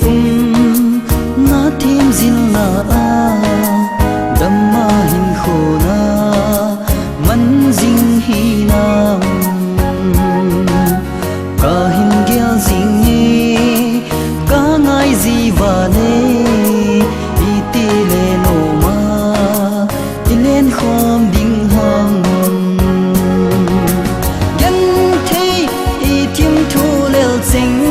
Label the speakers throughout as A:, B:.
A: na thêm zin na damma hin khona man jing hi nam ka hin gel jing ni ka ngai ji va ne iti le no ma ilen khom ding hang gan the i tim thu lel sing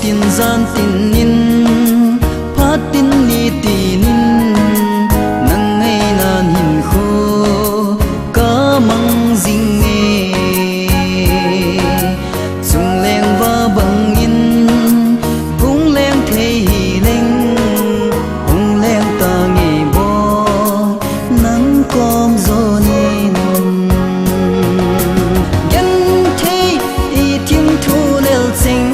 A: tin gian tin in phát tin ni tin in nang ngay nan hin kho ka mang jing nghe sung leng va bang in hung leng thei hi leng hung leng ta nghe bo nang kom zo nin gan thei i tim thu lel sing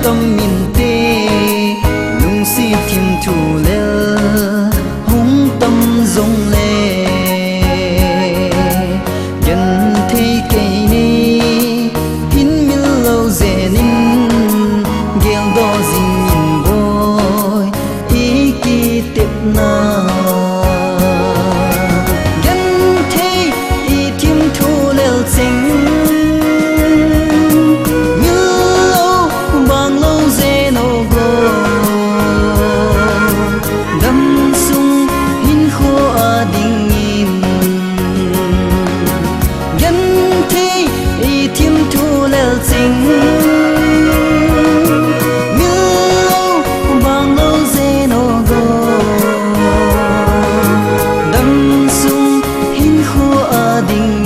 A: tâm min tê nung si tim thu lê hung tâm rong lê dân thấy cây ni hin mil lâu dễ nín ghel đo dinh nhìn bôi ý kỳ tiếp na dân thấy ý tim thu lê xinh đình